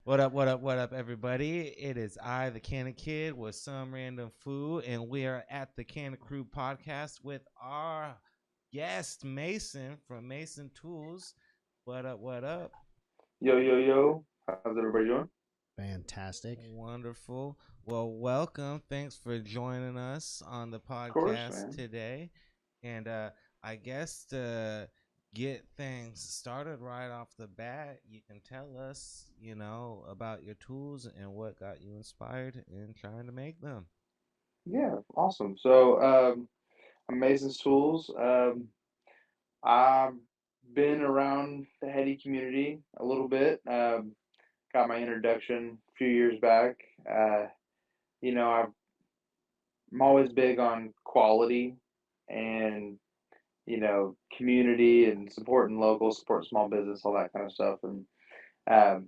What up, what up, what up, everybody? It is I, the Cannon Kid, with some random food, and we are at the Cannon Crew podcast with our guest, Mason from Mason.Tools. What up, what up? Yo, yo, yo. How's everybody doing? Fantastic. Wonderful. Well, welcome. Thanks for joining us on the Of course, podcast man. today. And I guess to get things started right off the bat, you can tell us, about your tools and what got you inspired in trying to make them. Yeah, awesome. I'm Mason's Tools. I've been around the heady community a little bit. Got my introduction a few years back. Uh, you know, I've, I'm always big on quality and, community and supporting local, support small business, all that kind of stuff. And um,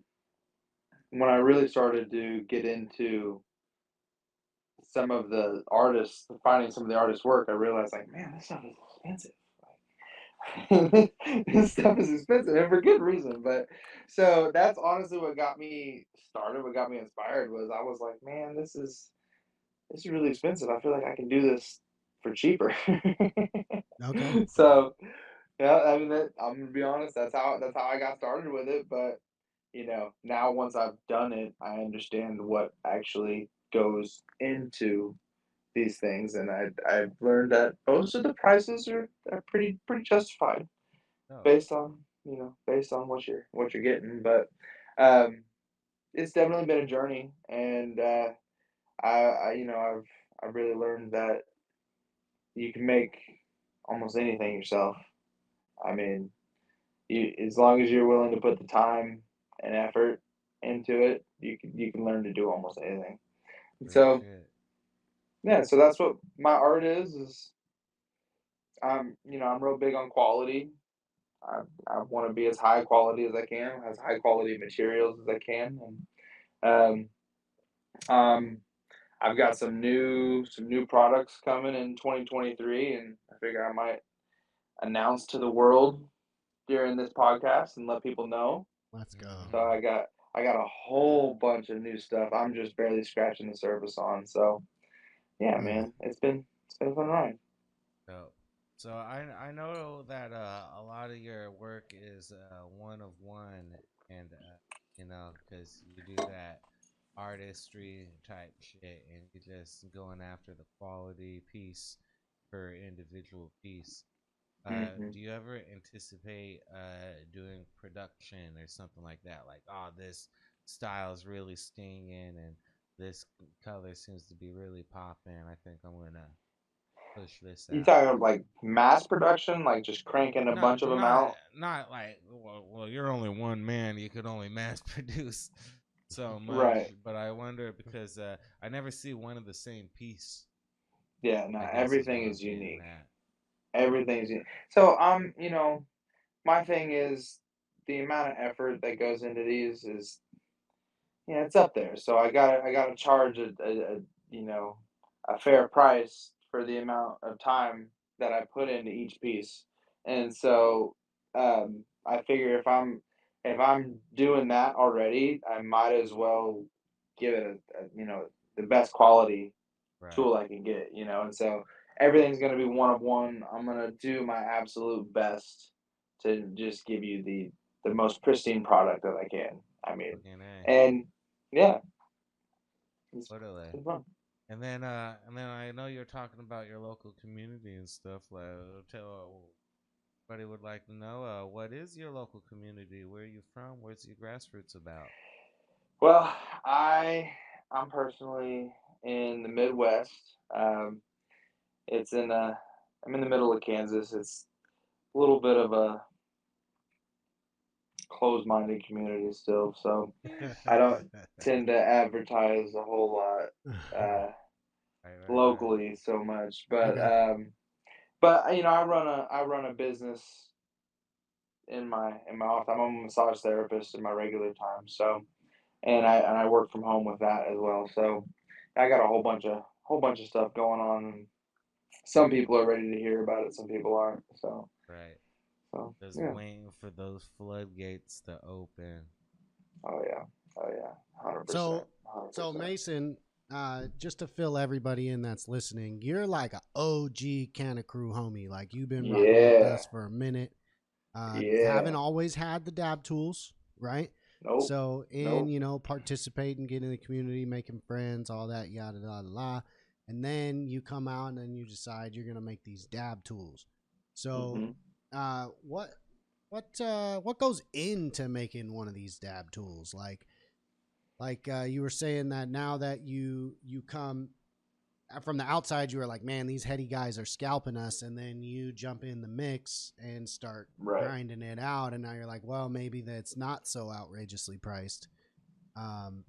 when I really started to get into some of the artists, finding some of the artists' work, I realized like, man, this stuff is expensive. This stuff is expensive, and for good reason. But so that's honestly what got me started. What got me inspired was I was like, man, this is really expensive. I feel like I can do this for cheaper. Okay. So yeah, I mean, I'm gonna be honest. That's how I got started with it. But now once I've done it, I understand what actually goes into these things, and I've learned that most of the prices are pretty justified Oh, based on based on what you're getting. But um, it's definitely been a journey, and I've really learned that you can make almost anything yourself. I mean, as long as you're willing to put the time and effort into it, you can learn to do almost anything. And real so shit. yeah, so that's what my art is I'm real big on quality. I want to be as high quality as I can, as high quality materials as I can, and I've got some new products coming in 2023, and I figure I might announce to the world during this podcast and let people know. Let's go. So I got a whole bunch of new stuff. I'm just barely scratching the surface on. So yeah, Yeah. man, it's been a fun ride. Dope. So I know that a lot of your work is one of one, and because you do that artistry type shit, and you're just going after the quality piece per individual piece. Hmm. Do you ever anticipate doing production or something like that? Like, oh, this style is really stinging, and this color seems to be really popping. I think I'm gonna push this You out. talking like mass production, like just cranking a No, bunch of them not out? not like well, you're only one man. You could only mass produce so much. Right. But I wonder because I never see one of the same piece. Yeah, no, I guess is what everything I'm is getting unique. at. Everything's unique. So, my thing is the amount of effort that goes into these is, yeah, it's up there. So I gotta charge you know, a fair price for the amount of time that I put into each piece. And so, I figure if I'm doing that already, I might as well give it the best quality Right. tool I can get. And so everything's gonna be one of one. I'm gonna do my absolute best to just give you the most pristine product that I can. I mean, Fucking a. and yeah, it's Literally. been fun. And then I know you're talking about your local community and stuff. Like, tell everybody would like to know what is your local community? Where are you from? Where's your grassroots about? Well, I'm personally in the Midwest. Um, it's in I'm in the middle of Kansas. It's a little bit of a closed-minded community still, so I don't tend to advertise a whole lot Right, right, right. locally so much. But Okay. I run a business in my off time. I'm a massage therapist in my regular time, so and I work from home with that as well. So I got a whole bunch of stuff going on, and some people are ready to hear about it, some people aren't. So Right. so Just yeah. waiting for those floodgates to open. Oh yeah. Oh yeah. So, 100%. Mason, just to fill everybody in that's listening, you're like a OG Can of Crew homie. Like you've been rocking with Yeah. us for a minute. Haven't Yeah. always had the dab tools, right? Nope. So, in Nope. participating, getting in the community, making friends, all that, yada yada yada, and then you come out and then you decide you're gonna make these dab tools. So, Hmm. what what goes into making one of these dab tools? You were saying that now that you come from the outside, you were like, man, these heady guys are scalping us, and then you jump in the mix and start Right. grinding it out, and now you're like, well, maybe that's not so outrageously priced. Um,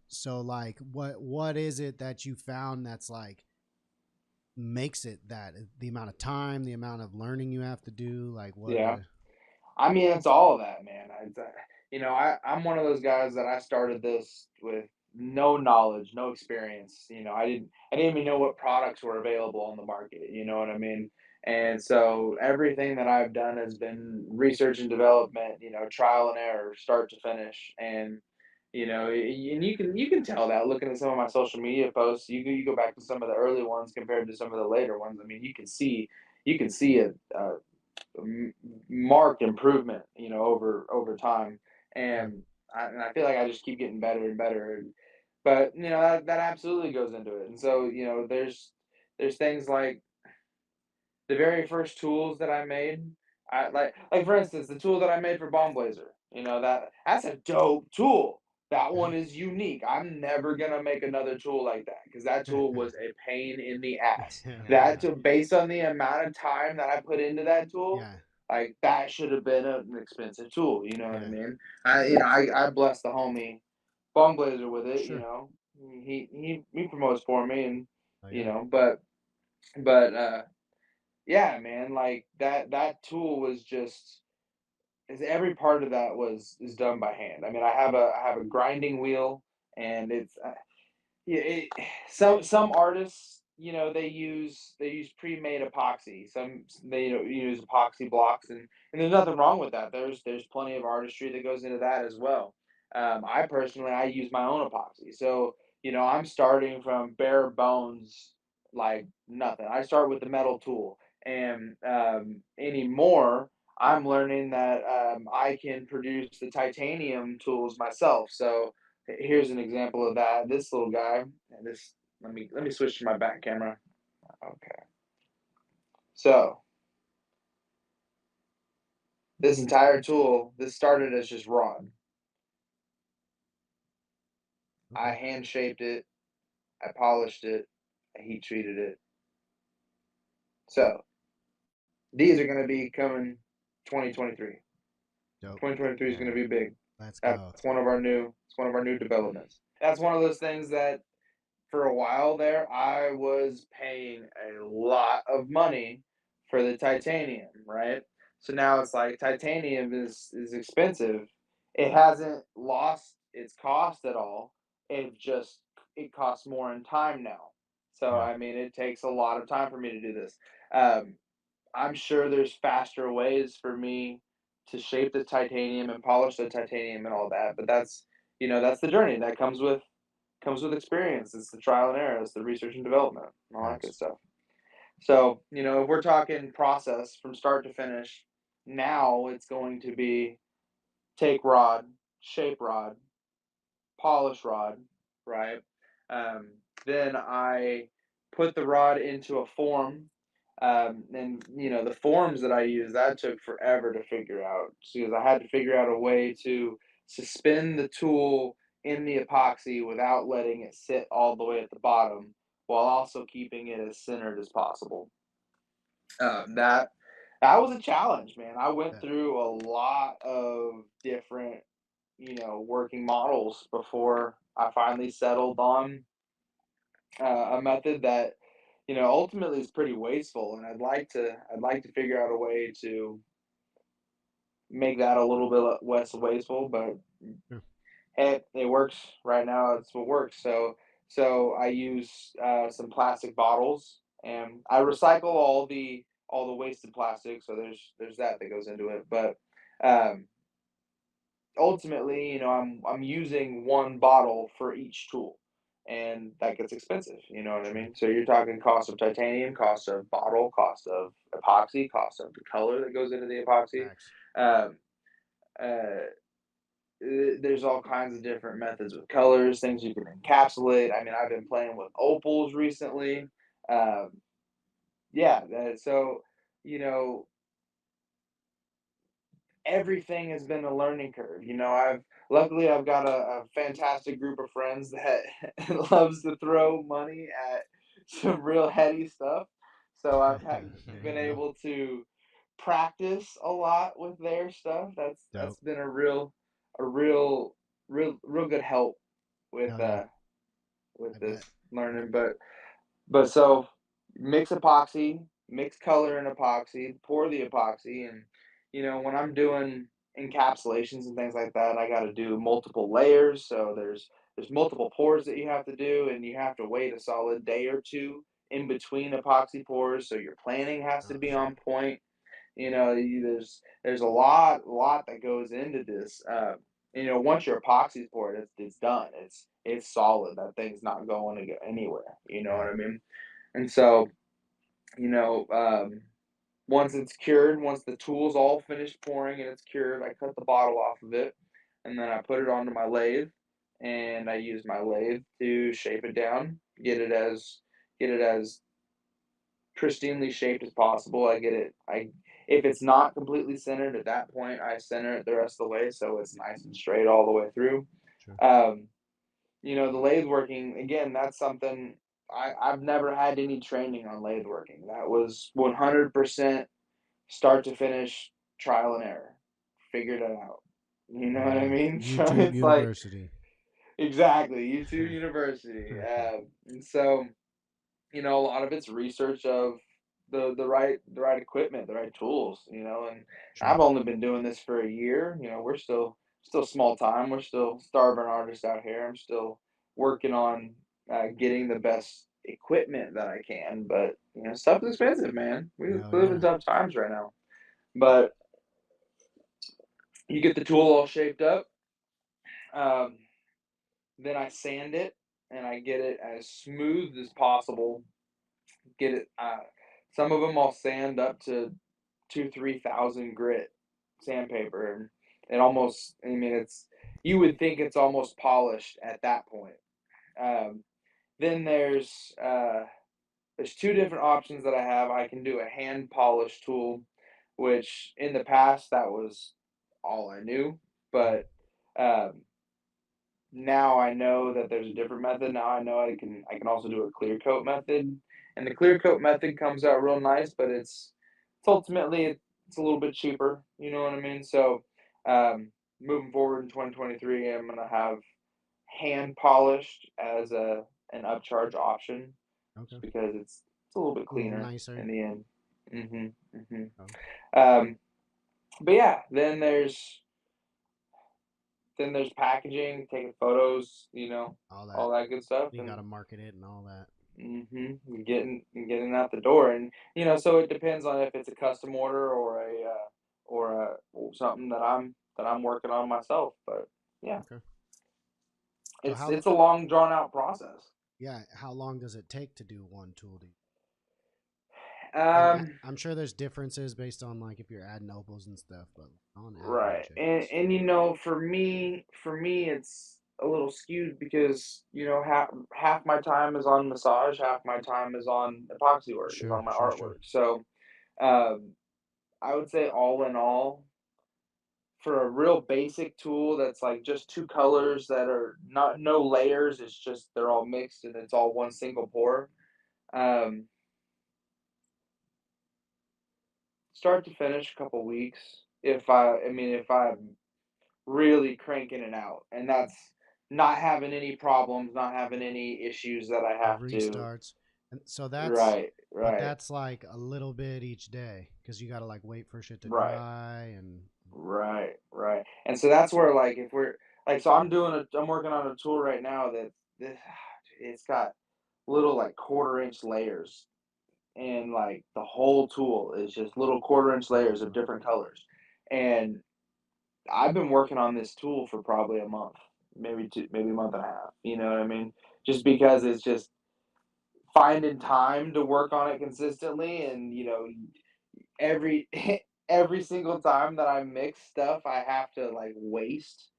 so like, what is it that you found that's like makes it that the amount of time, the amount of learning you have to do, like what? Yeah. I mean, it's all of that, man. I'm one of those guys that I started this with no knowledge, no experience. I didn't even know what products were available on the market. You know what I mean? And so everything that I've done has been research and development. Trial and error, start to finish. And and you can tell that looking at some of my social media posts. You go back to some of the early ones compared to some of the later ones. I mean, you can see marked improvement, over time. Sure. And I feel like I just keep getting better and better. But that absolutely goes into it. And so there's things like the very first tools that I made. I like for instance the tool that I made for Bomb Blazer. That's a dope tool. That one is unique. I'm never gonna make another tool like that because that tool was a pain in the ass. That Yeah. tool, based on the amount of time that I put into that tool, Yeah. like that should have been an expensive tool. You know what I Yeah. mean? I blessed the homie Bomb Blazer with it. Sure. He promotes for me, and Oh you yeah. know, but yeah, man, like that tool was just is every part of that was is done by hand. I mean, I have a grinding wheel, and it's yeah, some artists, they use pre-made epoxy. Some they use epoxy blocks, and there's nothing wrong with that. There's plenty of artistry that goes into that as well. I personally I use my own epoxy, so I'm starting from bare bones, like nothing. I start with the metal tool, and anymore I'm learning that I can produce the titanium tools myself. So here's an example of that. This little guy, and this let me switch to my back camera. Okay. So this entire tool, this started as just rod. I Okay. hand shaped it, I polished it, I heat treated it. So these are gonna be coming 2023. Dope. 2023 is gonna Yeah. be big. Let's That's go. one of our new developments. That's one of those things that for a while there, I was paying a lot of money for the titanium, right? So now it's like titanium is expensive. It hasn't lost its cost at all. It costs more in time now. So Yeah. I mean, it takes a lot of time for me to do this. Um, I'm sure there's faster ways for me to shape the titanium and polish the titanium and all that, but that's the journey that comes with experience. It's the trial and error. It's the research and development and all that good Nice. stuff. So, if we're talking process from start to finish, now it's going to be take rod, shape rod, polish rod, right? Um, then I put the rod into a form. And the forms that I use that took forever to figure out because I had to figure out a way to suspend the tool in the epoxy without letting it sit all the way at the bottom while also keeping it as centered as possible. That was a challenge, man. I went Yeah. through a lot of different working models before I finally settled on a method that ultimately is pretty wasteful, and I'd like to figure out a way to make that a little bit less wasteful. But Sure. hey, it works right now. It's what works. So I use some plastic bottles, and I recycle all the wasted plastic. So there's that goes into it, but um, ultimately, I'm using one bottle for each tool, and that gets expensive. You know what I True. mean? So you're talking cost of titanium, cost of bottle, cost of epoxy, cost of the color that goes into the epoxy. Facts. Um, uh, there's all kinds of different methods with colors, things you can encapsulate. I mean, I've been playing with opals recently. Um, yeah, so you know, everything has been a learning curve. I've got a fantastic group of friends that loves to throw money at some real heady stuff. So There you been go. able to practice a lot with their stuff. That's Dope. been a real good help with Hell yeah. I this bet. learning. But so mix epoxy, mix color and epoxy, pour the epoxy, and when I'm doing encapsulations and things like that, I got to do multiple layers. So there's multiple pours that you have to do, and you have to wait a solid day or two in between epoxy pours. So your planning has to Oh be shit. on point. There's a lot that goes into this. Once your epoxy's poured, it's done. It's solid. That thing's not going to go anywhere. You know what Right. I mean? And so, you know, um, once it's cured, once the tool's all finished pouring and it's cured, I cut the bottle off of it, and then I put it onto my lathe, and I use my lathe to shape it down, get it as pristinely shaped as possible. I get it. I If it's not completely centered at that point, I center it the rest of the way so it's nice and straight all the way through. True. Um, the lathe working again. That's something I've never had any training on lathe working. That was 100% start to finish trial and error. Figured it out. You know Oh what I yeah. mean? So YouTube it's like University. exactly YouTube University. And so a lot of it's research of the right equipment, the right tools, and True. I've only been doing this for a year. We're still small time. We're still starving artists out here. I'm still working on getting the best equipment that I can, but stuff is expensive, man. We Hell live in yeah. tough times right now. But you get the tool all shaped up, um, then I sand it and I get it as smooth as possible. Get it. Some of them I'll sand up to 2-3,000 grit sandpaper, and it almost. I mean, it's you would think it's almost polished at that point. Um, then there's two different options that I have. I can do a hand polish tool, which in the past that was all I knew, Mhm. but um, now I know that there's a different method. Now I know I can also do a clear coat method, and the clear coat method comes out real nice, but it's ultimately it's a little bit cheaper. You know what I mean? So moving forward in 2023, I'm gonna have hand polished as a an upcharge option, Okay. just because it's a little bit A little cleaner in nicer. the end. Mhm. Oh, Um, but yeah, then there's packaging, taking photos, all that. all that good stuff, You got and to market it and all that. getting out the door, and so it depends on if it's a custom order or something that I'm working on myself. But yeah, Okay. So it's how? it's a long drawn out process. Yeah. How long does it take to do one tool? Um, I'm sure there's differences based on like if you're adding opals and stuff, but on right, average, I and guess. and for me, it's a little skewed because half my time is on massage, half my time is on epoxy work, is Sure. on my Sure. Sure. artwork. So um, I would say all in all, for a real basic tool that's like just two colors that are not no layers, it's just they're all mixed and it's all one single pour. Um, Start to finish, a couple weeks. If I'm really cranking it out, and that's not having any problems, not having any issues that I No have to. restarts. And so that's, Right, but right, that's like a little bit each day because you got to like wait for shit to right, dry and right. And so that's where like if we're like so I'm working on a tool right now that this it's got little like quarter-inch layers, and like the whole tool is just little quarter-inch oh layers of fuck. different colors. And I've been working on this tool for probably a month, maybe two, maybe a month and a half. You know what I mean? Just because it's just finding time to work on it consistently, and every every single time that I mix stuff, I have to like waste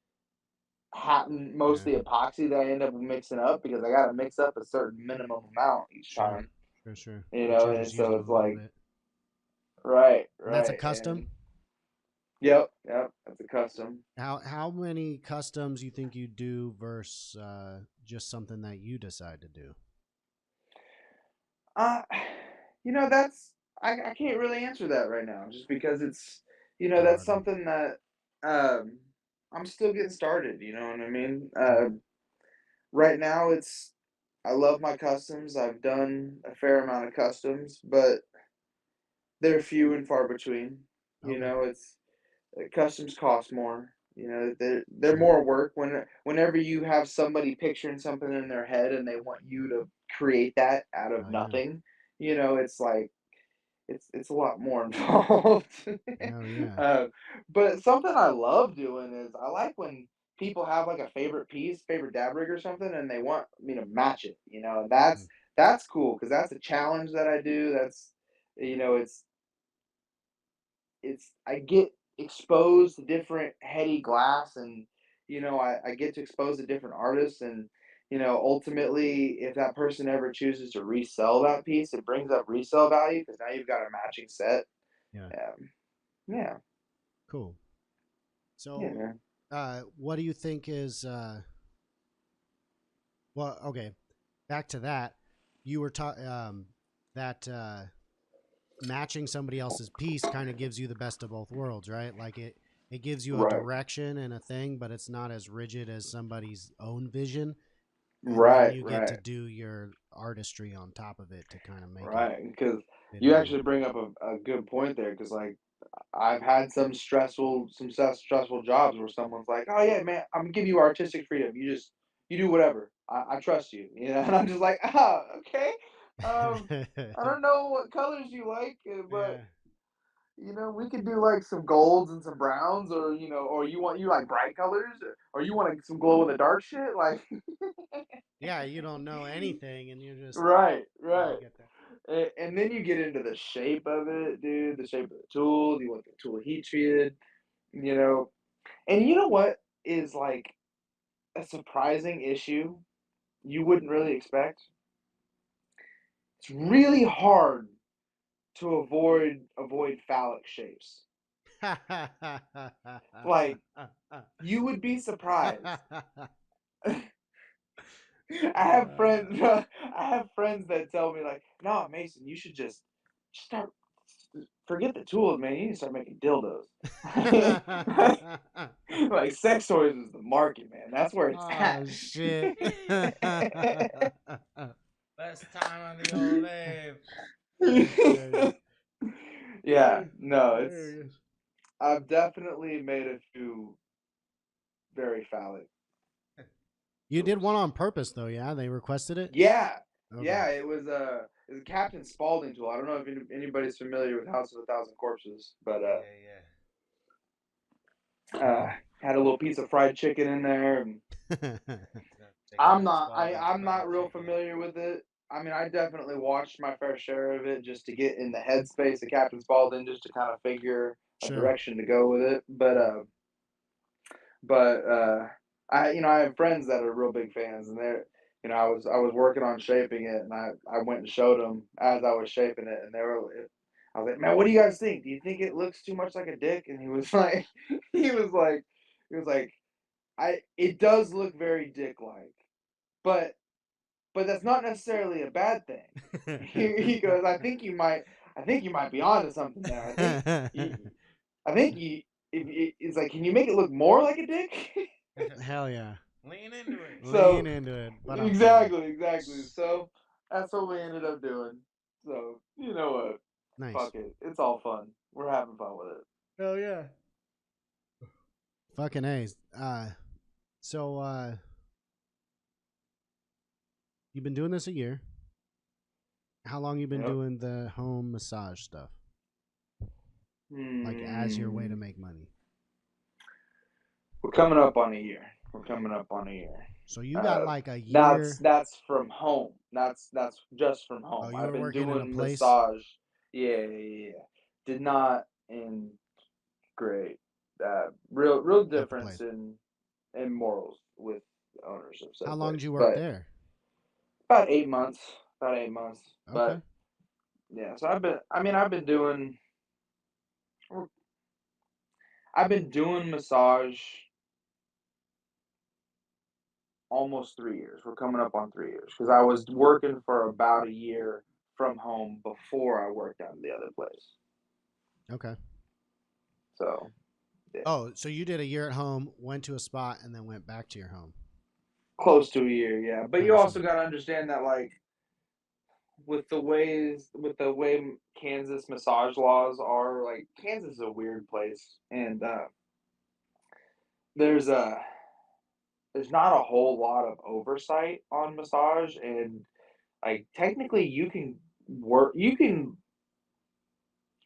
most Yeah. of the epoxy that I end up mixing up because I got to mix up a certain minimum amount each Sure. time. Sure. Sure. You But know, you're and just so using a it's little like, bit. right, And that's a right, custom. and yep, that's a custom. How many customs you think you do versus just something that you decide to do? Uh, that's I can't really answer that right now, just because it's It's a that's hard one. something that um I'm still getting started. You know what I mean? Yeah. Right now, I love my customs. I've done a fair amount of customs, but they're few and far between. Okay. It's customs cost more. They're Sure. more work whenever you have somebody picturing something in their head and they want you to create that out of Oh yeah. nothing. It's like it's a lot more involved. Hell yeah. uh, but something I love doing is I like when people have like a favorite dab rig or something, and they want me to match it. And Mm. that's cool because that's a challenge that I do. That's you know, it's I get exposed to different heady glass, and I get to expose to different artists, and ultimately if that person ever chooses to resell that piece, it brings up resale value because now you've got a matching set. Yeah. Yeah, Cool. yeah, So, man. what do you think is? Well, okay. Back to that. You were talking that matching somebody else's piece kind of gives you the best of both worlds, right? Like it gives you a Right, direction and a thing, but it's not as rigid as somebody's own vision. And then right, you get to right, do your artistry on top of it to kind of make it right. Because fit you in. actually bring up a good point there. Because like I've had some stressful jobs where someone's like, "Oh yeah, man, I'm gonna give you artistic freedom. You do whatever. I trust you." And I'm just like, "Ah, okay. Um, I don't know what colors you like, but Yeah. we could do like some golds and some browns, or or you like bright colors, or you want like, some glow in the dark shit, like." Yeah, you don't know anything and you're just Right, trying to right. get that. And then you get into the shape of it, dude. The shape of the tool. You want the tool heat treated, you know. And you know what is like a surprising issue you wouldn't really expect? It's really hard to avoid phallic shapes. Like you would be surprised. I have friends. I have friends that tell me like, "No, Mason, you should just start. Forget the tools, man. You need to start making dildos." Like sex toys is the market, man. That's where it's Oh at. shit. Best time on the old Abe. That's crazy. Yeah, no, it's Hilarious. I've definitely made a few very phallic You did tools. one on purpose though, yeah? They requested it? Yeah, Okay. yeah, it was a Captain Spaulding tool. I don't know if anybody's familiar with House of a Thousand Corpses, but Yeah, yeah. uh, had a little piece of fried chicken in there, and The Captain I'm Spaulding's not fried real chicken. familiar with it. I mean, I definitely watched my fair share of it just to get in the headspace of Captain Spaulding, just to kind of figure a Sure. direction to go with it. But I have friends that are real big fans, and I was working on shaping it, and I went and showed them as I was shaping it, and I was like, "Man, what do you guys think? Do you think it looks too much like a dick?" And he was like, he was like, he was like, it does look very dick-like, but that's not necessarily a bad thing. He goes, I think you might be onto something there. I think you, it's like, can you make it look more like a dick? Hell yeah. Lean into it. Lean So into it. But exactly. So that's what we ended up doing. So you know what? nice. Fuck it. It's all fun. We're having fun with it. Hell yeah. Fucking A's. So you've been doing this a year. How long you been Yep. doing the home massage stuff? Like as your way to Hmm. make money? We're coming up on a year. We're coming up on a year. So you got like a That's year. from home. That's just from Oh, home. you I've were been working in a doing place. massage. Yeah, yeah, yeah. Did not in great. Real At the difference place. in morals with owners of How said long did place. you work But there? about 8 months. About 8 months. Okay. But yeah, so I've been doing massage almost 3 years. We're coming up on 3 years because I was working for about a year from home before I worked out in the other place. Okay. So yeah, Oh, so you did a year at home, went to a spot, and then went back to your home. close to a year, yeah. But you Oh, so also got to understand that like with the way Kansas massage laws are, like Kansas is a weird place, and there's a there's not a whole lot of oversight on massage, and like technically you can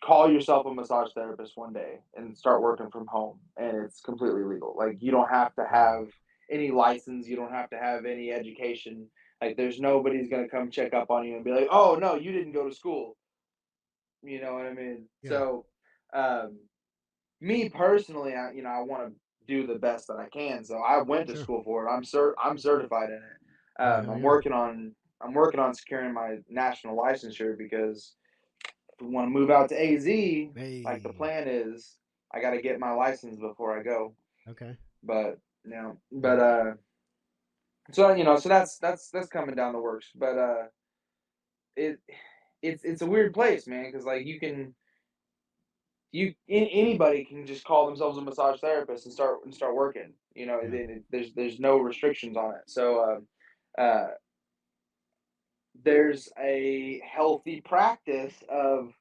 call yourself a massage therapist one day and start working from home, and it's completely legal. Like you don't have to wow. have any license, you don't have to have any education. Like there's nobody's going to come check up on you and be like, "Oh, no, you didn't go to school." You know what I mean? Yeah. So, um me personally, I want to do the best that I can. So I went to Sure. school for it. I'm certified in it. Oh, hell yeah. I'm working on securing my national licensure because if we want to move out to AZ, like the Hey. plan is, I got to get my license before I go. Okay. But Yeah. so so that's coming down the works. But it it's a weird place, man, because like anybody can just call themselves a massage therapist and start working. Yeah. There's no restrictions on it. So there's a healthy practice of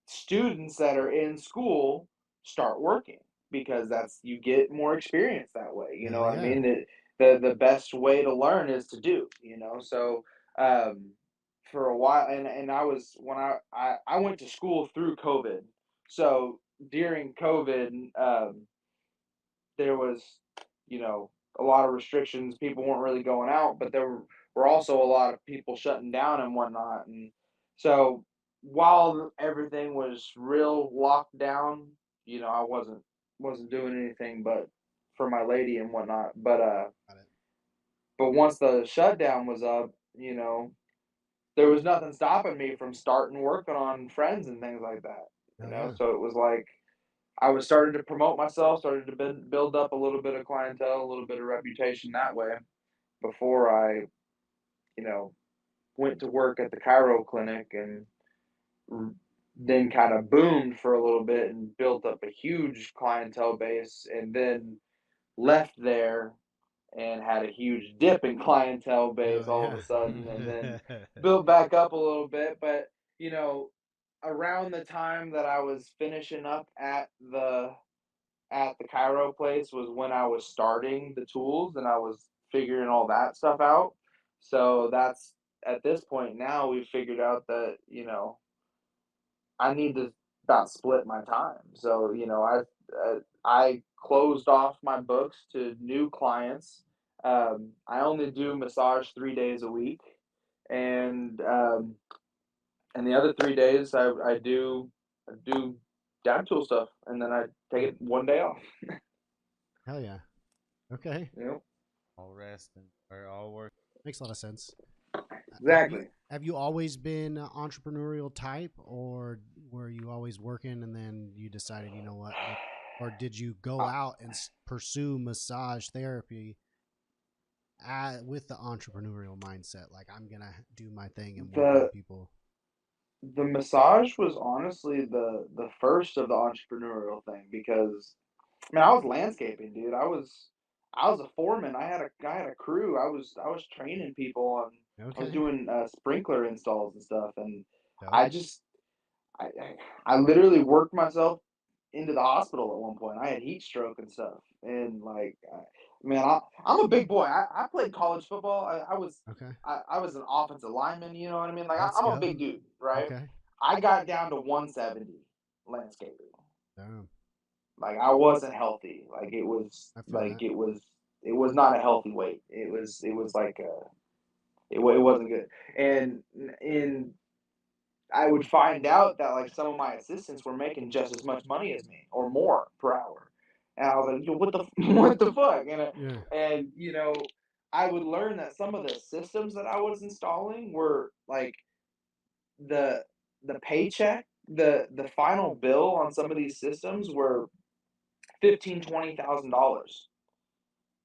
students that are in school start working because that's you get more experience that way. You know Hell what I yeah. mean? The best way to learn is to do. So um, for a while, and I was when I went to school through COVID. So during COVID, there was a lot of restrictions. People weren't really going out, but were also a lot of people shutting down and whatnot. And so while everything was real locked down, I wasn't doing anything but for my lady and whatnot. Got it. But once the shutdown was up, there was nothing stopping me from starting working on friends and things like that. Hell yeah. So it was like I was starting to promote myself, started to build up a little bit of clientele, a little bit of reputation that way before I, you know, went to work at the Cairo clinic and then kind of boomed for a little bit and built up a huge clientele base and then left there and had a huge dip in clientele base Hell all of yeah. a sudden and then built back up a little bit. But, around the time that I was finishing up at the Cairo place was when I was starting the tools and I was figuring all that stuff out. So that's at this point now we've figured out that, I need to about split my time. So, I closed off my books to new clients. I only do massage 3 days a week, and the other 3 days I do dad tool stuff, and then I take it one day off. Hell yeah. Okay. You know, All rest and or all work. Makes a lot of sense. Have you exactly. have you always been a entrepreneurial type, or were you always working and then you decided, you know what, or did you go out and pursue massage therapy with the entrepreneurial mindset? Like, I'm gonna do my thing and work on The people. the massage was honestly the first of the entrepreneurial thing because I was landscaping, dude. I was a foreman. I had a crew. I was training people on. I was Okay. doing sprinkler installs and stuff, and Dope. I just I literally worked myself into the hospital at one point. I had heat stroke and stuff, and like, man, I'm a big boy. I played college football. Okay. I was an offensive lineman. You know what I mean? Like, Let's I'm a go. big dude, right? Okay. I got down to 170 landscaping. Damn. Like I wasn't healthy. I feel that. it was not a healthy weight. It was like it wasn't good. And in I would find out that like some of my assistants were making just as much money as me or more per hour, and I was like, "Yo, what the what the fuck?" Yeah. And I would learn that some of the systems that I was installing were like the the paycheck, the final bill on some of these systems were 15, $20,000,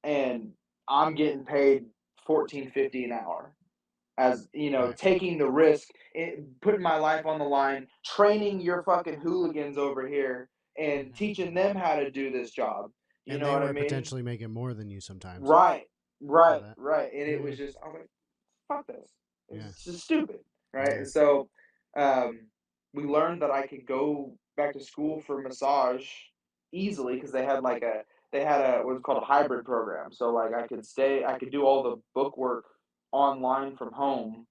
and I'm getting paid 14.50 an hour as Right. taking the risk, putting my life on the line, training your fucking hooligans over here, and teaching them how to do this job. You And know they what I were mean? potentially making more than you sometimes. Right, Feel right, that. right. And Yeah, it yeah. was just, I was like, fuck this. Yeah. It's just stupid, right? Yeah. And so, um, we learned that I could go back to school for massage easily because they had a what's called a hybrid program. So like I could do all the book work online from home,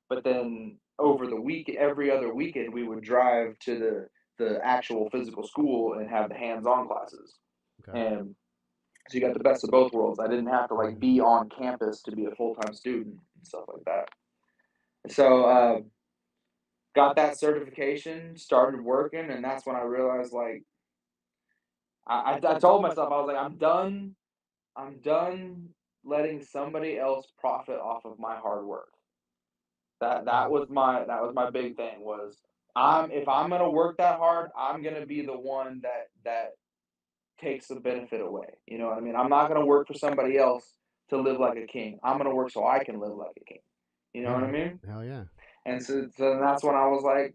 but then over the week, every other weekend, we would drive to the actual physical school and have the hands-on classes. Okay. And so you got the best of both worlds. I didn't have to like Mhm. be on campus to be a full-time student and stuff like that. So got that certification, started working, and that's when I realized like I told myself I was like I'm done letting somebody else profit off of my hard work. That was my big thing was if I'm gonna work that hard, I'm gonna be the one that takes the benefit away. You know what I mean? I'm not gonna work for somebody else to live like a king. I'm gonna work so I can live like a king. You know what I Yeah. mean? Hell yeah. And so that's when I was like,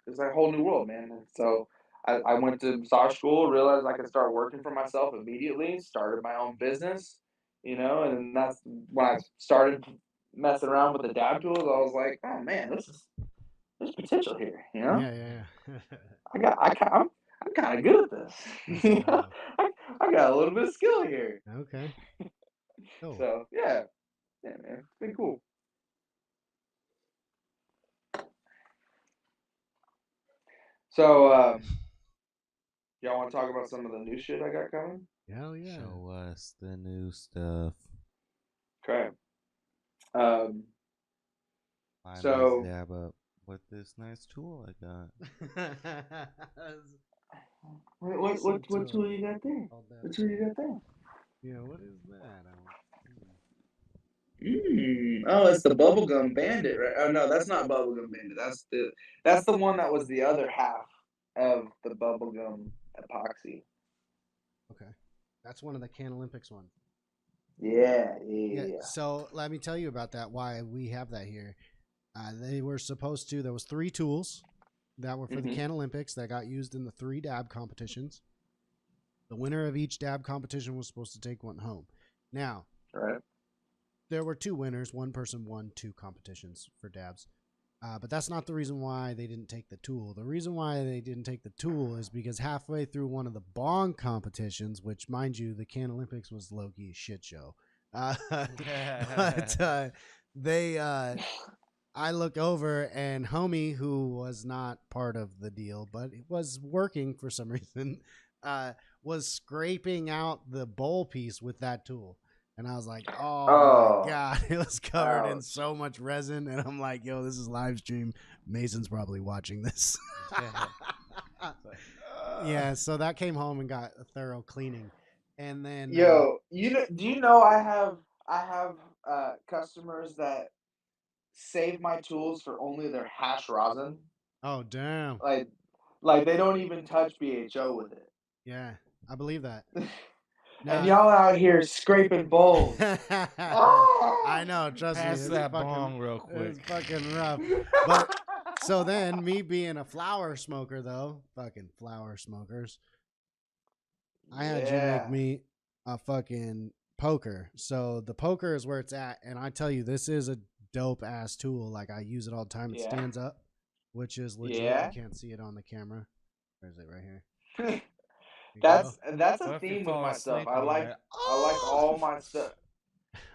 it's like a whole new world, man. And so I went to massage school, realized I could start working for myself immediately, started my own business, and that's when I started messing around with the dab tools. I was like, oh man, there's potential here. Yeah, yeah, yeah. I'm kind of good at this. That's dope. I got a little bit of skill here. Okay. Cool. So yeah, man, it's been cool. So y'all want to talk about some of the new shit I got coming? Hell yeah. Show us the new stuff. Okay. Um, My nice so dab up with this nice tool I got. Mason what tool tool. you got there? Called that What tool you got there? Yeah, what is that? I want to see. Oh, it's the bubblegum bandit, right? Oh no, that's not bubblegum bandit. That's the one that was the other half of the bubblegum epoxy. Okay. That's one of the Can Olympics ones. Yeah, Yeah, yeah, so let me tell you about that. Why we have that here? They were supposed to. There was 3 tools that were yeah. for the Can Olympics that got used in the 3 dab competitions. The winner of each dab competition was supposed to take one home. Now, Right. there were 2 winners. One person won 2 competitions for dabs. But that's not the reason why they didn't take the tool. The reason why they didn't take the tool is because halfway through one of the bong competitions, which, mind you, the Can Olympics was low-key a shit show. But I look over and homie, who was not part of the deal, but was working for some reason, was scraping out the bowl piece with that tool. And I was like, oh my Oh, God, it was covered in ouch. so much resin. And I'm like, yo, this is live stream. Mason's probably watching this. Yeah, so that came home and got a thorough cleaning. And then, Yo, do you know I have customers that save my tools for only their hash rosin. oh, damn. Like like they don't even touch BHO with it. Yeah, I believe that. And Now, y'all out here scraping bowls. I Oh! know. Trust me, Pass that bong real it's quick. fucking rough. But so then, me being a flower smoker, though, fucking flower smokers, I had you make Yeah. me a fucking poker. So the poker is where it's at, and I tell you, this is a dope ass tool. Like I use it all the time. It Yeah. stands up, which is legit. You Yeah. can't see it on the camera. Where is it? Right here. There you go. That's a What if you theme with fall my stuff. asleep on it? I like Oh! all my stuff.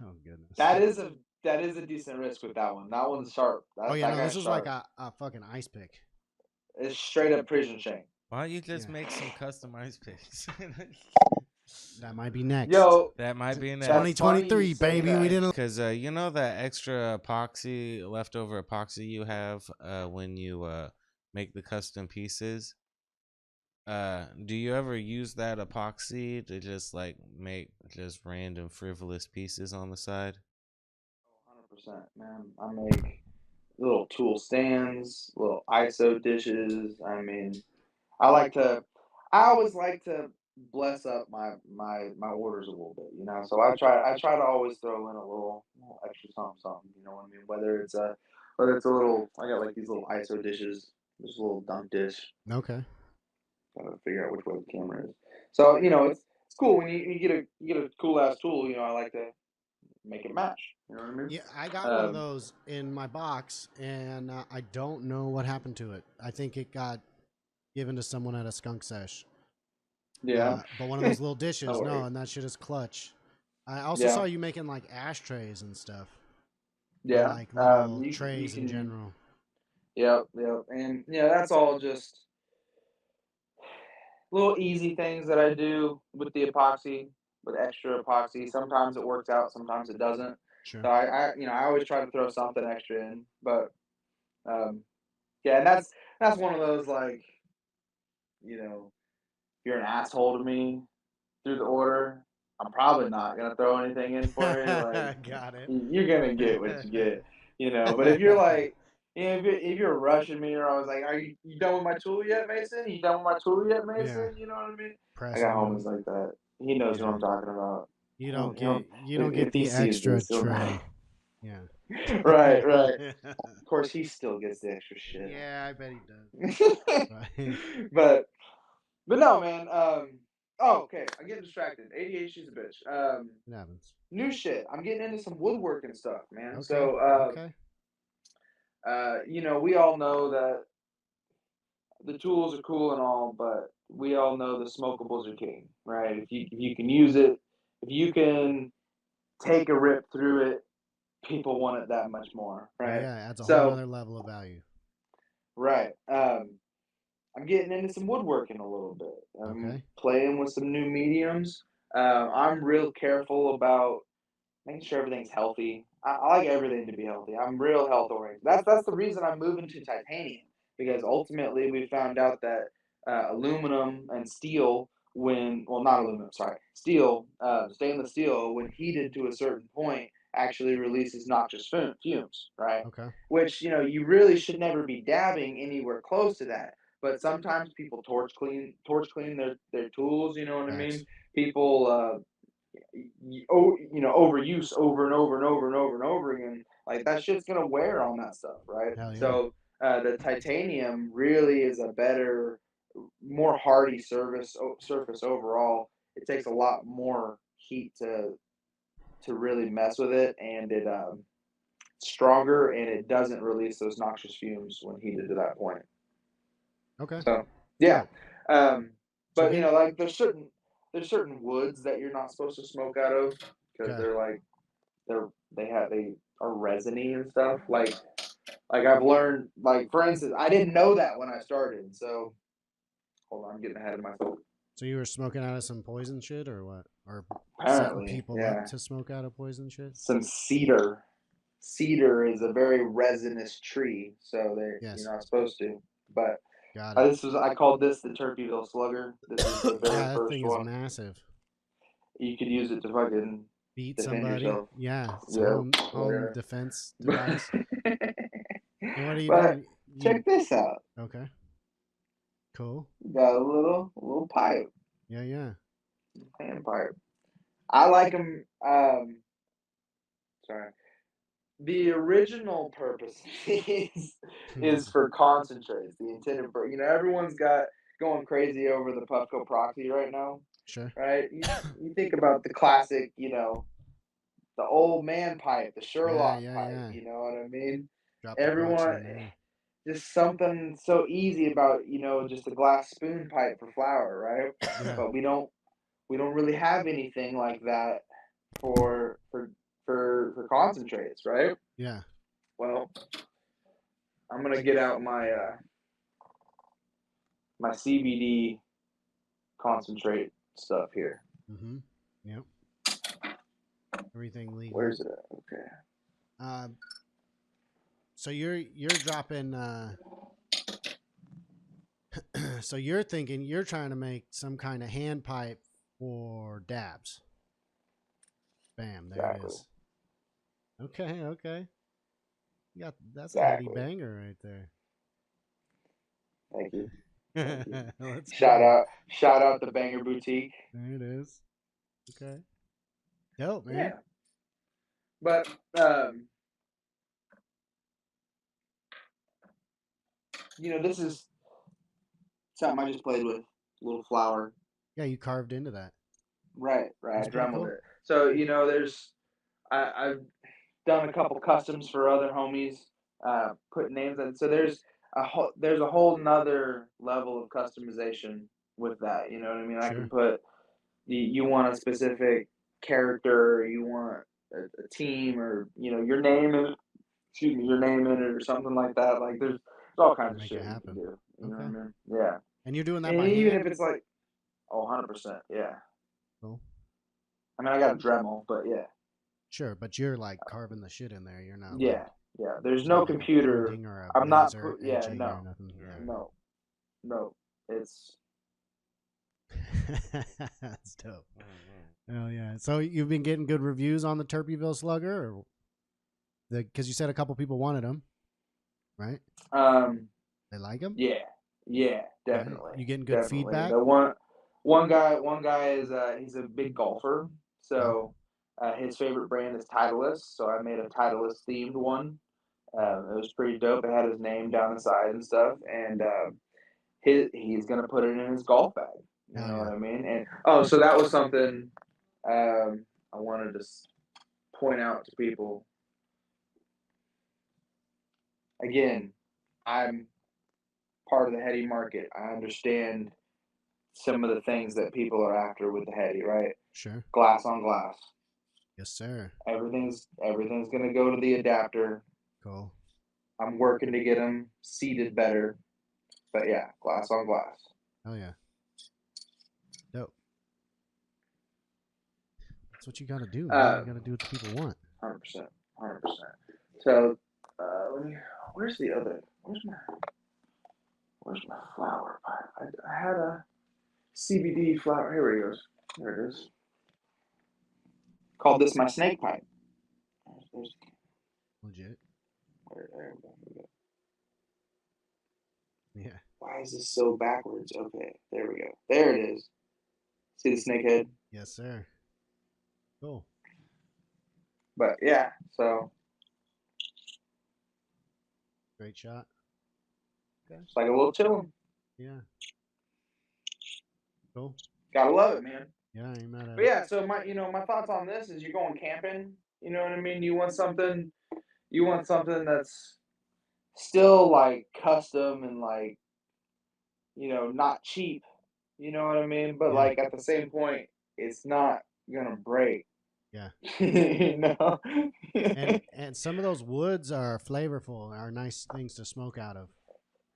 Oh goodness. That is a decent risk with that one. That one's sharp. Oh That yeah, that no, this guy's is like sharp. a fucking ice pick. It's straight up prison shank. Why don't you just Yeah. make some customized pics? That might be next. Yo, That might be that's next. funny you 2023, say baby. We that. didn't. Because you know that extra epoxy, leftover epoxy you have when you make the custom pieces. Do you ever use that epoxy to just like make just random frivolous pieces on the side? 100%, man. I make little tool stands, little ISO dishes. I mean, I like to, I always like to bless up my orders a little bit, you know. So I try to always throw in a little extra something, you know what I mean? Whether it's a little, I got like these little ISO dishes, this little dunk dish. Okay. Gotta figure out which way the camera is. So it's cool when you get a cool ass tool. You know, I like to make it match. You know what I mean? Yeah, I got one of Um, those in my box, and I don't know what happened to it. I think it got given to someone at a skunk sesh. yeah. But one of those little No dishes, no, worries. and that shit is clutch. I also saw Yeah, you making like ashtrays and stuff, or yeah. like little You trays in can. general. Yep, yep. And yeah, that's all just little easy things that I do with the epoxy, with extra epoxy. Sometimes it works out, sometimes it doesn't. Sure. So I always try to throw something extra in. But um, yeah, and that's one of those like you're an asshole to me through the order, I'm probably not gonna throw anything in for you. Like Got it. you're gonna get what you get, you know. But if you're like, if you're rushing me, or I was like, "Are you done with my tool yet, Mason? You done with my tool yet, Yeah, Mason?" You know what I mean? I got pressing homies them. like that. He knows Yeah, what I'm talking about. you don't If get he the sees extra this, he'll know. tray. Yeah. Right, right. Of course, he still gets the extra shit. Yeah, I bet he does. Right. but but no, man. Oh, okay. I get distracted. ADHD's a bitch. It happens. New shit. I'm getting into some woodworking stuff, man. Okay. So, Okay. we all know that the tools are cool and all, but we all know the smokables are king, right? If you can use it, if you can take a rip through it, people want it that much more, Oh right? yeah, it adds a whole So, nother level of value. right. I'm getting into some woodworking a little bit. I'm Okay. playing with some new mediums. I'm real careful about making sure everything's healthy. I like everything to be healthy. I'm real health oriented. That's the reason I'm moving to titanium, because ultimately we found out that aluminum and steel, when well not aluminum, sorry, steel, stainless steel, when heated to a certain point, actually releases noxious fumes, right? Okay. Which you really should never be dabbing anywhere close to that. But sometimes people torch clean their tools. You know what I Facts. mean? People overuse over and over and over and over and over again, like that shit's gonna wear on that stuff, right? Hell yeah. So the titanium really is a better, more hardy surface overall. It takes a lot more heat to really mess with it, and it's stronger, and it doesn't release those noxious fumes when heated to that point. Okay. So Yeah. yeah, um, So but getting like there's certain woods that you're not supposed to smoke out of, because okay. they're like they're they are resiny and stuff. Like I've learned, like for instance, I didn't know that when I started. So hold on, I'm getting ahead of myself. So you were smoking out of some poison shit or what? Or setting Apparently, people up yeah, to smoke out of poison shit? some cedar. Cedar is a very resinous tree, so you're Yes. not supposed to. But Got it. I called this the Turkeyville Slugger. This is the very Yeah, that first thing is one. massive. You could use it to fucking Beat defend somebody. yourself. Yeah. It's a Yeah, home yeah. defense device. And what are you But doing? You check this out. okay. Cool. Got a little pipe, Yeah, yeah. hand pipe. I like them. Sorry. The original purpose is for concentrates. The intended for everyone's got going crazy over the Puffco proxy right now, Sure. right? You think about the classic, the old man pipe, the Yeah, Sherlock yeah, pipe. yeah. You know what I mean? Drop the proxy Everyone, in there. just something so easy about just a glass spoon pipe for flour, right? Yeah. But we don't really have anything like that for concentrates, right? Yeah. Well, I'm gonna get out my my CBD concentrate stuff here. Mm-hmm. Yep. Everything legal. Where's it at? Okay. So you're dropping. So you're thinking you're trying to make some kind of hand pipe for dabs. Bam, there it Exactly. is. Okay, okay. You got that's a heady Exactly. banger right there. Thank you. Thank you. Let's Shout go. out, shout out the Banger Boutique. There it is. Okay. Dope, man. Yeah, but this is something I just played with. A little flower. Yeah, you carved into that. Right, That's right. I pretty dremeled cool. it. So there's I've done a couple customs for other homies, put names in. So there's a whole nother level of customization with that. You know what I mean? I can Sure. put you want a specific character, or you want a team, or your name in it. Excuse me, your name in it, or something like that. Like there's all kinds of Make it shit you can happen. do. You know what I Okay. mean? Yeah. And you're doing that And by even hand? if it's like, oh, 100%. Yeah. Cool. I mean, I got a Dremel, but yeah. Sure, but you're like carving the shit in there. You're not Yeah. like Yeah. There's it's not no like a computer. printing or a I'm not, laser yeah, edging or no, nothing. Yeah. no, no. It's, That's dope. Mhm. Hell yeah. So you've been getting good reviews on the Turpeyville Slugger, or because you said a couple people wanted them, right? um, They like them. yeah, yeah, Yeah. definitely, You getting good definitely. feedback? The one guy is he's a big golfer, Okay. so his favorite brand is Titleist. So I made a Titleist themed one. It was pretty dope. It had his name down the side and stuff, and he's gonna put it in his golf bag. You Hell know what yeah. I mean? And oh, so that was something I wanted to point out to people. Again, I'm part of the heady market. I understand some of the things that people are after with the heady, right? Sure. Glass on glass. Yes, sir. Everything's gonna go to the adapter. Cool. I'm working to get them seated better, but yeah, glass on glass. Hell yeah. Dope. That's what you got to do, man. You got to do what the people want. 100%, 100%. So, let me. Where's the other? Where's my flower pipe? I had a CBD flower. Here it goes. There it is. Called this my snake pipe. There's, Legit. there we go. Yeah. Why is this so backwards? Okay, there we go. There it is. See the snake head? Yes, sir. Cool. But yeah, so Great shot. Okay. it's like a little chillin'. Yeah. Cool. Gotta love it, man. Yeah, I ain't mad at But it. yeah, so my thoughts on this is you're going camping. You know what I mean? You want something that's still like custom and like not cheap. You know what I mean? But Yeah. like at the same point, it's not gonna break. Yeah. you know? And some of those woods are flavorful, are nice things to smoke out of.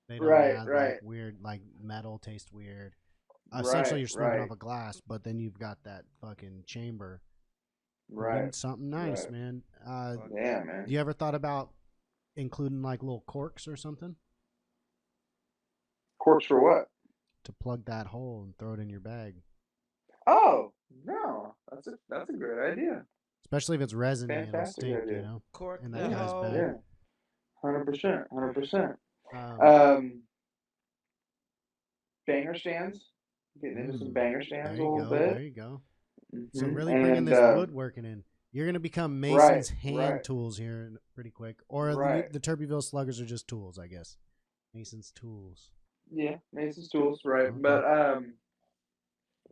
They don't Right, have like right, weird, like metal taste weird. Essentially, right, you're smoking right, off a glass, but then you've got that fucking chamber. You're right, getting something nice, right. man. Yeah, man. You ever thought about including like little corks or something Corks for what? to plug that hole and throw it in your bag? Oh no, that's a great idea. Especially if it's resiny, it'll Fantastic stink, idea. Cork in that the Yeah, guy's bag. yeah. hoe. 100%, 100%. Um, Um, banger stands. Getting into some banger there stands a you little go. There bit. you go. So really bringing And this woodworking in. You're gonna become right, Mason's hand right, tools here pretty quick, or right. the Turpeyville Sluggers are just tools, I guess. Mason's tools. Yeah, Mason's tools, right? Okay. But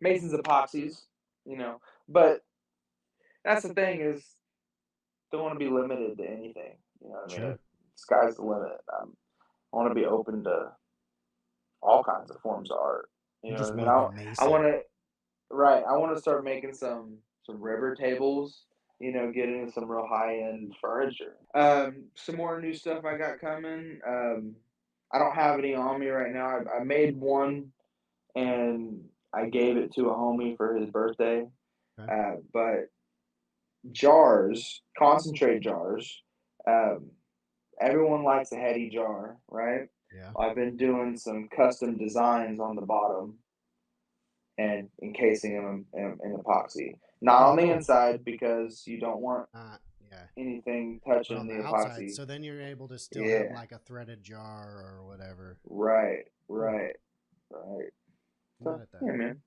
Mason's epoxies, you know. But that's the thing is, don't want to be limited to anything. You know what I mean? Sure. Sky's the limit. I want to be open to all kinds of forms of art. You You know what just I mean? want to be I Mason. want to right. I want to start making some river tables. Get into some real high end furniture. Some more new stuff I got coming. I don't have any on me right now. I made one and I gave it to a homie for his birthday. Okay. But jars, concentrate jars. Um, Everyone likes a heady jar, right? Yeah. I've been doing some custom designs on the bottom and encasing them in epoxy. Not Oh, on the cool. inside because you don't want Yeah. anything But touching on the the outside, epoxy. so then you're able to still have Yeah, like a threaded jar or whatever. right, Cool. right, right. I'm So good at that. yeah, man,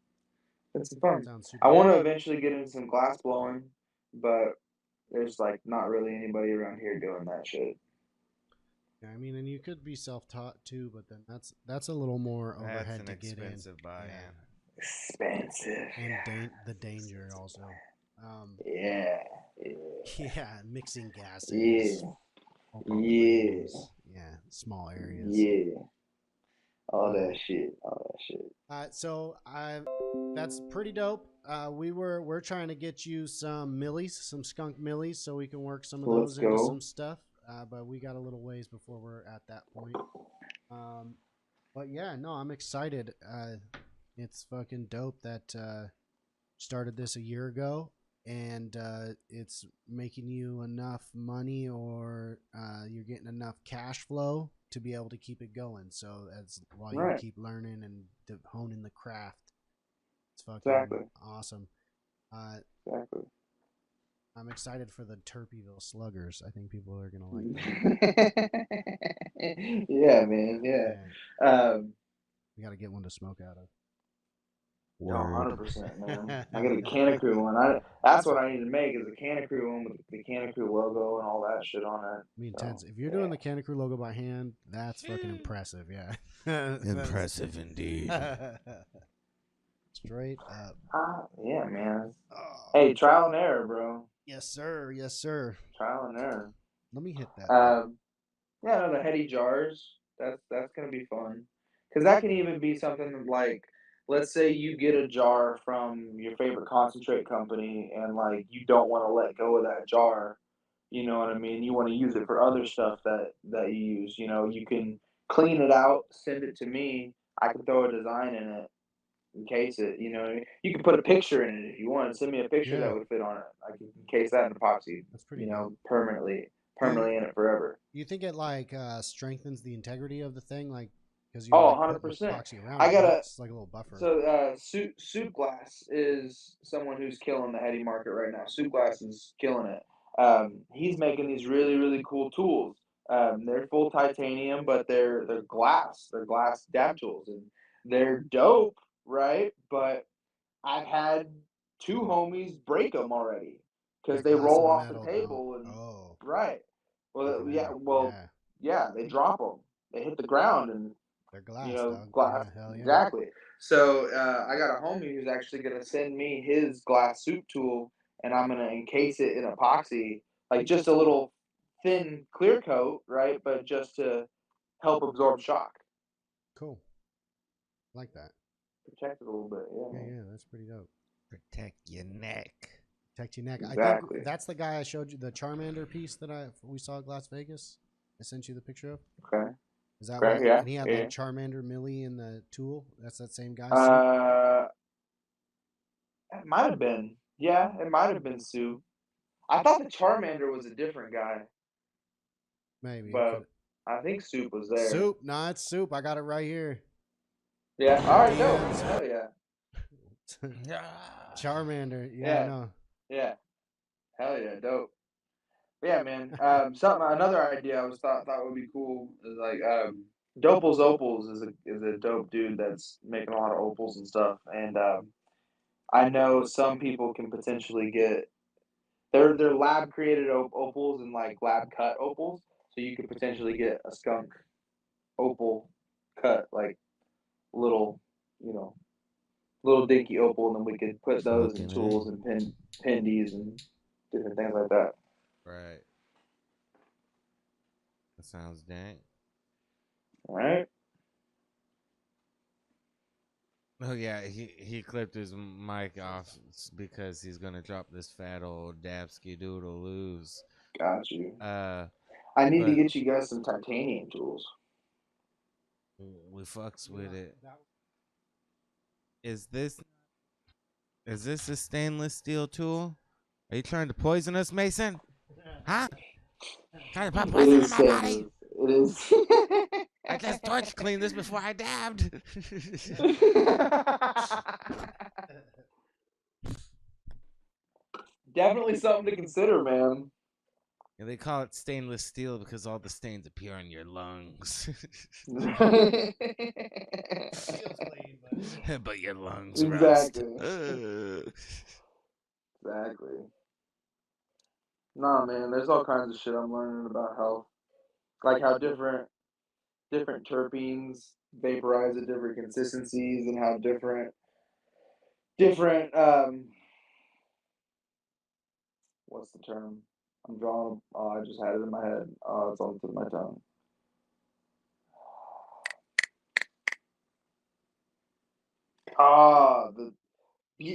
it's fun. Sounds super I want to dope. eventually get into some glass blowing, but there's like not really anybody around here doing that shit. Yeah, I mean, and you could be self-taught too, but then that's a little more That's overhead an to get in. expensive Yeah, buy-in. Expensive. and the danger also. Um, Yeah, yeah, yeah, mixing gases, yeah, open yeah, flames. Yeah, small areas. yeah. All that Um, shit. All that shit. so I that's pretty dope. We're trying to get you some millies, some skunk millies, so we can work some of Let's those into go. some stuff. But we got a little ways before we're at that point. Um, but yeah, no, I'm excited. It's fucking dope that started this a year ago, and it's making you enough money, or you're getting enough cash flow to be able to keep it going. So as while you Right. keep learning and honing the craft, it's fucking Exactly. awesome. Uh, Exactly. I'm excited for the Turpeyville Sluggers. I think people are gonna like that. Yeah, man. Yeah. Yeah, Um, we got to get one to smoke out of. no, Word. 100%, man. I got a Canna Crew one. That's what I need to make is a Canna Crew one with the Canna Crew logo and all that shit on it. I mean, So Teds, if you're doing yeah. the Canna Crew logo by hand, that's fucking impressive. Yeah, That's- Impressive indeed. straight up. Yeah, man. Oh, Hey, trial and error, bro. yes, sir. Yes, sir. Trial and error. Let me hit that then. Um, yeah, no, the heady jars. That's gonna be fun, because that can even be something like, let's say you get a jar from your favorite concentrate company, and like you don't want to let go of that jar. You know what I mean? You want to use it for other stuff that you use. You know, you can clean it out, send it to me. I can throw a design in it, encase it. You know, what I mean? You can put a picture in it if you want. Send me a picture Yeah, that would fit on it. I can encase that in epoxy. that's pretty You dope. know, permanently, Do you permanently in it forever. you think it like strengthens the integrity of the thing, like because you're Oh, like putting 100%. epoxy around I it, right? gotta. It's like a little buffer. So, Soup Glass is someone who's killing the heady market right now. Soup Glass is killing it. He's making these really, really cool tools. They're full titanium, but they're glass. They're glass dab tools, and they're dope, right? But I've had two homies break them already because The they glass roll and off the metal don't. table and Oh, right. Well, fucking yeah, A. well, Yeah, yeah, they drop them. They hit the ground and they're glass, dog. glass. Yeah, hell yeah. Exactly. So I got a homie who's actually gonna send me his glass soup tool, and I'm gonna encase it in epoxy, like just a little thin clear coat, right? But just to help absorb shock, Cool. Like that. protect it a little bit. Yeah, Yeah, man. yeah, that's pretty dope. Protect your neck. Protect your neck. I think Exactly. that's the guy I showed you, the Charmander piece that we saw at Las Vegas. I sent you the picture of. Okay. Is that what? Okay. Yeah. And he had Yeah. the Charmander Millie in the tool. That's that same guy. Soup. Uh, it might have been. Yeah, it might have been Sue. I thought the Charmander was a different guy, Maybe it but could. I think Soup was there. Soup. Nah, it's soup. I got it right here. Yeah. In All the right. Dope. DMs. Hell yeah. Ah. Charmander. Yeah, I Yeah. know. Yeah. Hell yeah. Dope. Yeah, man. Something another idea I was thought would be cool is like Dopals Opals is a dope dude that's making a lot of opals and stuff. And I know some people can potentially get they're lab created opals and like lab cut opals. So you could potentially get a skunk opal cut, like little, you know, little dinky opal, and then we could put those in Smoking it. tools and pindies and different things like that. Right. That sounds dank. All right. Oh yeah, he clipped his mic off because he's gonna drop this fat old Dabsky Doodle loose. Got you. Uh, I need to but get you guys some titanium tools. We fucks You with know, it. that Is this a stainless steel tool? Are you trying to poison us, Mason? Huh? Trying to put It poison in is my body? stainless. It is. I just torch cleaned this before I dabbed. Definitely something to consider, man. Yeah, they call it stainless steel because all the stains appear in your lungs. feels clean, but But your lungs rust. Exactly. Exactly. Nah, man. There's all kinds of shit I'm learning about health, like how different terpenes vaporize at different consistencies, and how different what's the term? I'm drawing. Oh, I just had it in my head. Oh, it's on the tip of my tongue. Ah, the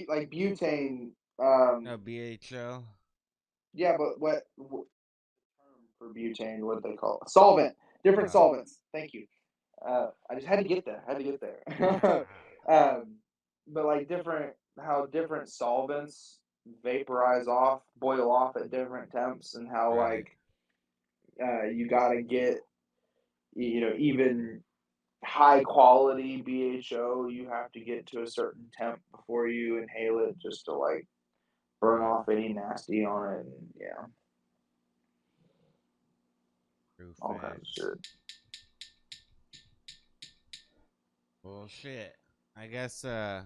like butane. No, BHO. Yeah, but what term for butane? What they call it? Solvent. Different solvents. Thank you. I just had to get there. I had to get there. But like how different solvents vaporize off, boil off at different temps, and how Right. like you gotta get even high quality BHO, you have to get to a certain temp before you inhale it, just to like burn Right. off any nasty on it, and yeah, True all kinds of facts. shit. Well, shit. I guess, yeah,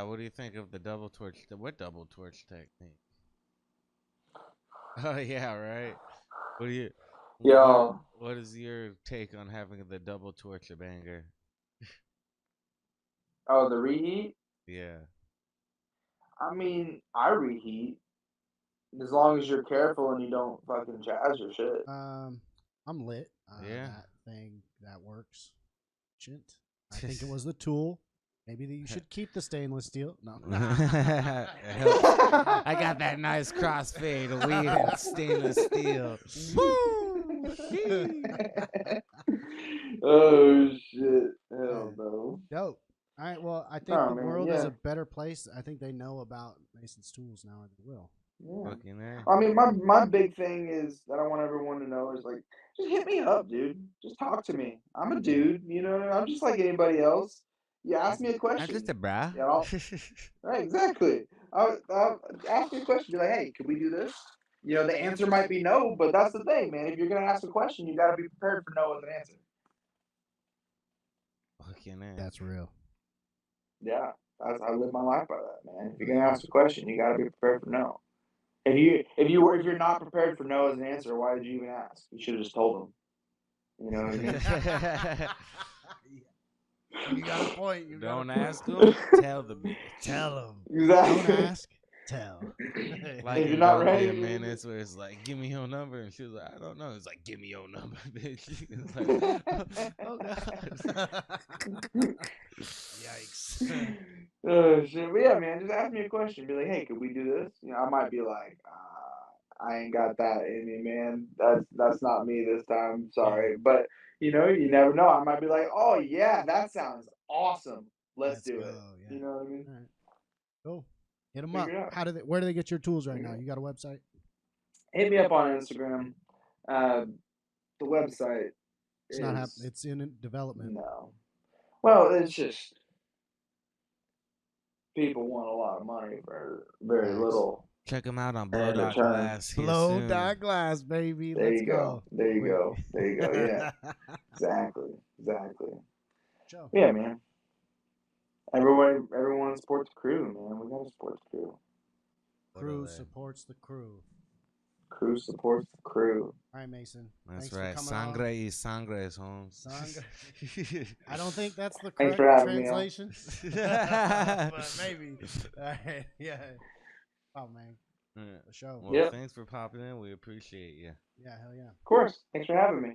what do you think of the double torch? What double torch technique? Oh, yeah, right. What do you, what, Yo, what is your take on having the double torch of anger? oh, the reheat. Yeah. I mean, I reheat as long as you're careful and you don't fucking jazz your shit. I'm lit. Yeah. That thing that works. Shit. I think it was the tool. Maybe you should keep the stainless steel. No. It helps. I got that nice crossfade of weed and stainless steel. Woo! Shee. Oh shit! Yeah. Hell no. Dope. All right. Well, I think Oh the man, world is yeah, a better place. I think they know about Mason's tools now. And they will. yeah. Fucking A. I mean, my big thing is that I want everyone to know is like, just hit me up, dude. Just talk to me. I'm a dude, I'm just like anybody else. You ask me a I'm just question. a bra. Yeah, right, exactly. I'll ask me a question. Be like, hey, could we do this? The answer might be no, but that's the thing, man. If you're gonna ask a question, you got to be prepared for no as an answer. Fucking A. That's real. Yeah, I live my life by that, man. If you're gonna ask a question, you got to be prepared for no. If you're not prepared for no as an answer, why did you even ask? You should have just told them. You know what I mean? You got a point. You got a Don't point. ask them, tell the bitch. Tell them. Don't Exactly. ask. Tell. Like If you're in not Don't Be a ready, Menace, where it's like, give me your number. And she was like, I don't know. It's like, give me your number, bitch. It's like, oh, God. Yikes. oh shit. But yeah, man, just ask me a question. Be like, hey, could we do this? I might be like, I ain't got that in me, man. That's not me this time. Sorry, but you never know. I might be like, oh yeah, that sounds awesome. Let's Let's do go. it. Yeah. You know what I mean? All right. Cool. Hit them up. Figure it out. Where do they get your tools right Figure now? it out. You got a website? Hit me up on Instagram. Uh, the website It's not happening. is It's in development. no. Well, it's just people want a lot of money for very Facts. little Check them out on Blow in Dot return. Glass here Blow soon. dot glass, baby. There Let's you go. go. There you Wait. go. There you go. Yeah, exactly. Exactly. Joe. Yeah, man. Everyone supports the crew, man. We gotta support the crew. Crew Totally. supports the crew. Crew supports the crew. All right, Mason. That's Thanks right. for coming on. Sangre y sangre, Holmes. Sangre. I don't think that's the Thanks correct for having me on. translation. But maybe. All right. Yeah. Oh, man. Yeah. For sure. Well, Yep. thanks for popping in. We appreciate you. Yeah, hell yeah. Of course. Thanks for having me.